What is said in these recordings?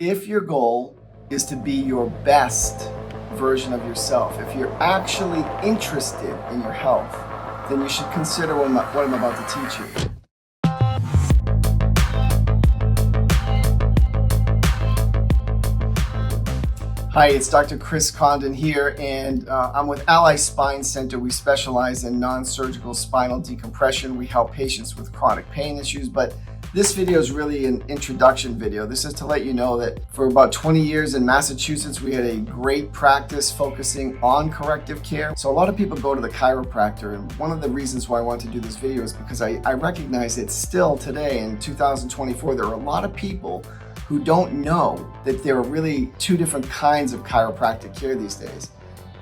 If your goal is to be your best version of yourself, if you're actually interested in your health, then you should consider what I'm about to teach you. Hi, it's Dr. Chris Condon here, and I'm with Ally Spine Center. We specialize in non-surgical spinal decompression. We help patients with chronic pain issues, but this video is really an introduction video. This is to let you know that for about 20 years in Massachusetts, we had a great practice focusing on corrective care. So a lot of people go to the chiropractor, and one of the reasons why I want to do this video is because I recognize that still today in 2024, there are a lot of people who don't know that there are really two different kinds of chiropractic care these days.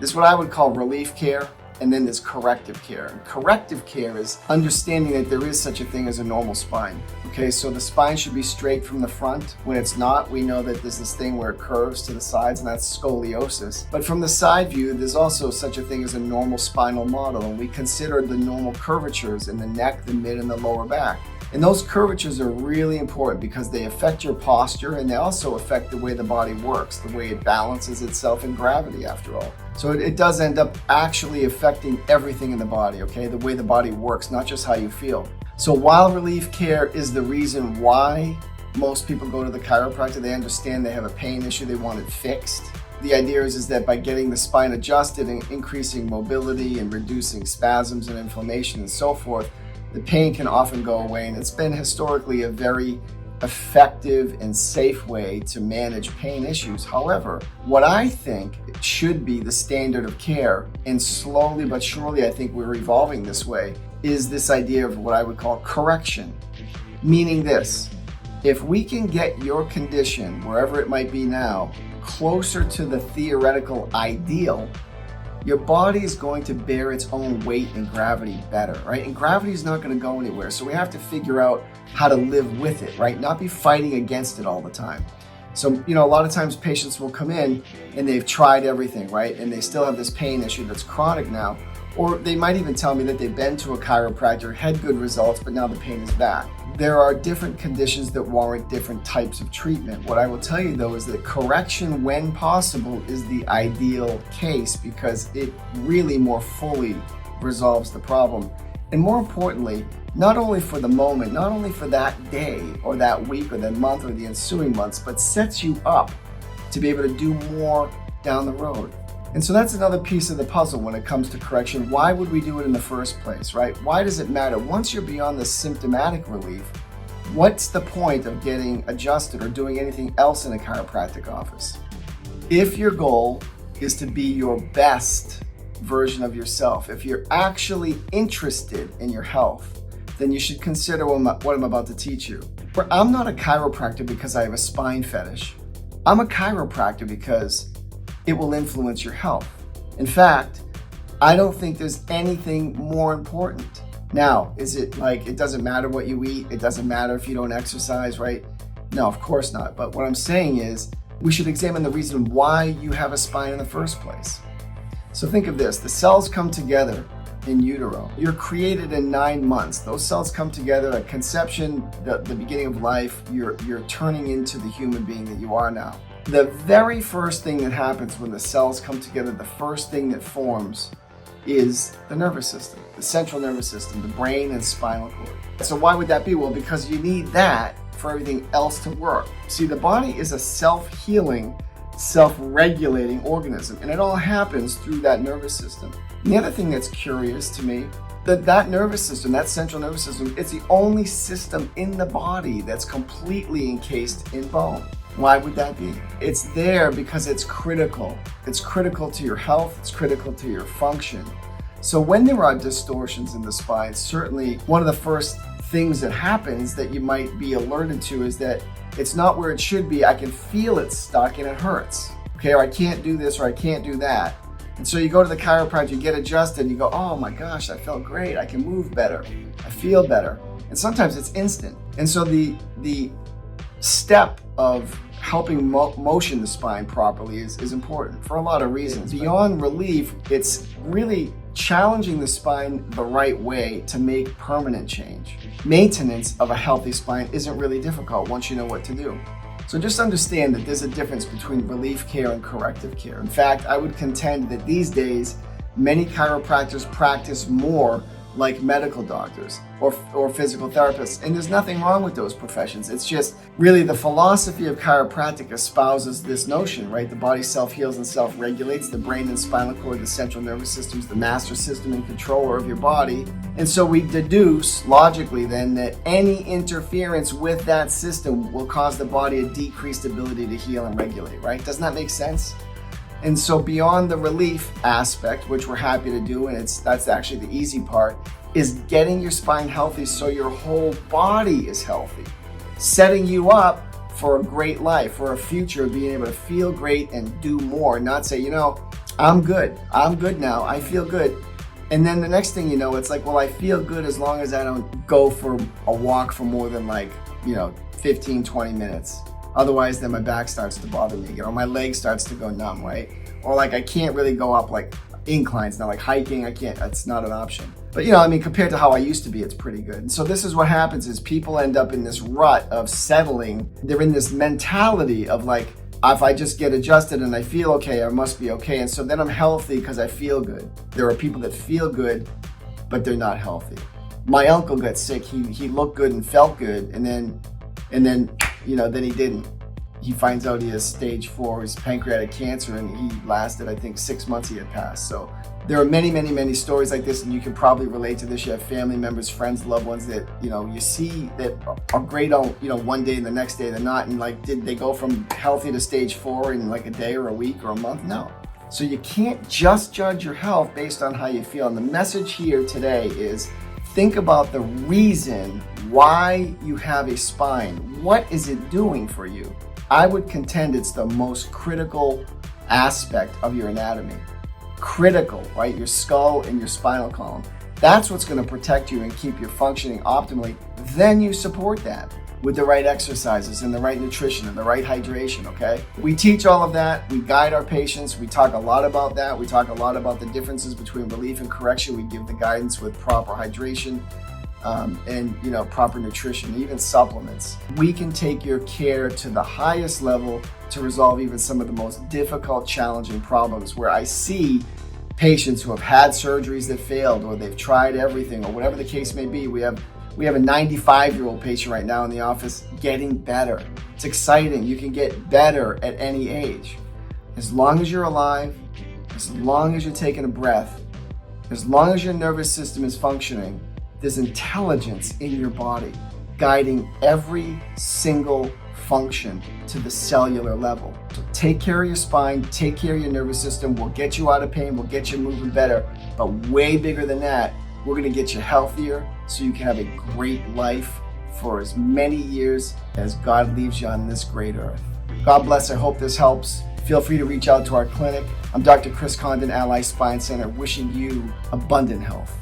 This is what I would call relief care, and then there's corrective care. And corrective care is understanding that there is such a thing as a normal spine. Okay, so the spine should be straight from the front. When it's not, we know that there's this thing where it curves to the sides, and that's scoliosis. But from the side view, there's also such a thing as a normal spinal model, and we consider the normal curvatures in the neck, the mid, and the lower back. And those curvatures are really important because they affect your posture, and they also affect the way the body works, the way it balances itself in gravity, after all. So it does end up actually affecting everything in the body, okay? The way the body works, not just how you feel. So while relief care is the reason why most people go to the chiropractor, they understand they have a pain issue, they want it fixed. The idea is that by getting the spine adjusted and increasing mobility and reducing spasms and inflammation and so forth, the pain can often go away, and it's been historically a very effective and safe way to manage pain issues. However, what I think should be the standard of care, and slowly but surely I think we're evolving this way, is this idea of what I would call correction. Meaning this: if we can get your condition, wherever it might be now, closer to the theoretical ideal, your body is going to bear its own weight and gravity better, right? And gravity is not going to go anywhere. So we have to figure out how to live with it, right? Not be fighting against it all the time. So, a lot of times patients will come in and they've tried everything, right? And they still have this pain issue that's chronic now. Or they might even tell me that they've been to a chiropractor, had good results, but now the pain is back. There are different conditions that warrant different types of treatment. What I will tell you though is that correction, when possible, is the ideal case because it really more fully resolves the problem. And more importantly, not only for the moment, not only for that day or that week or that month or the ensuing months, but sets you up to be able to do more down the road. And so that's another piece of the puzzle when it comes to correction. Why would we do it in the first place, right? Why does it matter? Once you're beyond the symptomatic relief, what's the point of getting adjusted or doing anything else in a chiropractic office? If your goal is to be your best version of yourself, if you're actually interested in your health, then you should consider what I'm about to teach you. I'm not a chiropractor because I have a spine fetish. I'm a chiropractor because it will influence your health. In fact, I don't think there's anything more important. Now, is it like it doesn't matter what you eat? It doesn't matter if you don't exercise, right? No, of course not. But what I'm saying is we should examine the reason why you have a spine in the first place. So think of this: the cells come together in utero. You're created in 9 months. Those cells come together at conception, the beginning of life. You're turning into the human being that you are now. The very first thing that happens when the cells come together, the first thing that forms is the nervous system, the central nervous system, the brain and spinal cord. So why would that be? Well, because you need that for everything else to work. See, the body is a self-healing, self-regulating organism, and it all happens through that nervous system. And the other thing that's curious to me, that nervous system, that central nervous system, it's the only system in the body that's completely encased in bone. Why would that be? It's there because it's critical. It's critical to your health. It's critical to your function. So when there are distortions in the spine, certainly one of the first things that happens that you might be alerted to is that it's not where it should be. I can feel it stuck and it hurts. Okay, or I can't do this or I can't do that. And so you go to the chiropractor, you get adjusted, and you go, oh my gosh, I felt great. I can move better. I feel better. And sometimes it's instant. And so the step of helping motion the spine properly is important for a lot of reasons. Beyond relief, it's really challenging the spine the right way to make permanent change. Maintenance of a healthy spine isn't really difficult once you know what to do. So just understand that there's a difference between relief care and corrective care. In fact, I would contend that these days, many chiropractors practice more like medical doctors or physical therapists. And there's nothing wrong with those professions. It's just really the philosophy of chiropractic espouses this notion, right? The body self-heals and self-regulates. The brain and spinal cord, the central nervous system, is the master system and controller of your body. And so we deduce logically then that any interference with that system will cause the body a decreased ability to heal and regulate, right? Doesn't that make sense? And so beyond the relief aspect, which we're happy to do, and that's actually the easy part, is getting your spine healthy so your whole body is healthy, setting you up for a great life, for a future of being able to feel great and do more, not say, I'm good now, I feel good. And then the next thing you know, it's like, well, I feel good as long as I don't go for a walk for more than 15, 20 minutes. Otherwise, then my back starts to bother me, my leg starts to go numb, right? Or I can't really go up inclines now, hiking, I can't, that's not an option. But compared to how I used to be, it's pretty good. And so this is what happens is people end up in this rut of settling. They're in this mentality of if I just get adjusted and I feel okay, I must be okay. And so then I'm healthy because I feel good. There are people that feel good, but they're not healthy. My uncle got sick, he looked good and felt good, and then then he didn't. He finds out he has stage 4, his pancreatic cancer, and he lasted, I think, 6 months he had passed. So there are many, many, many stories like this, and you can probably relate to this. You have family members, friends, loved ones that, you see that are great on, one day and the next day they're not. And did they go from healthy to stage 4 in a day or a week or a month? No. So you can't just judge your health based on how you feel. And the message here today is think about the reason why you have a spine. What is it doing for you? I would contend it's the most critical aspect of your anatomy. Critical, right? Your skull and your spinal column. That's what's going to protect you and keep you functioning optimally. Then you support that with the right exercises and the right nutrition and the right hydration, okay? We teach all of that. We guide our patients. We talk a lot about that. We talk a lot about the differences between relief and correction. We give the guidance with proper hydration and proper nutrition, even supplements. We can take your care to the highest level to resolve even some of the most difficult, challenging problems where I see patients who have had surgeries that failed, or they've tried everything, or whatever the case may be. We have a 95-year-old patient right now in the office getting better. It's exciting. You can get better at any age. As long as you're alive, as long as you're taking a breath, as long as your nervous system is functioning, there's intelligence in your body guiding every single function to the cellular level. So take care of your spine, take care of your nervous system. We'll get you out of pain, we'll get you moving better, but way bigger than that, we're gonna get you healthier so you can have a great life for as many years as God leaves you on this great earth. God bless, I hope this helps. Feel free to reach out to our clinic. I'm Dr. Chris Condon, Ally Spine Center, wishing you abundant health.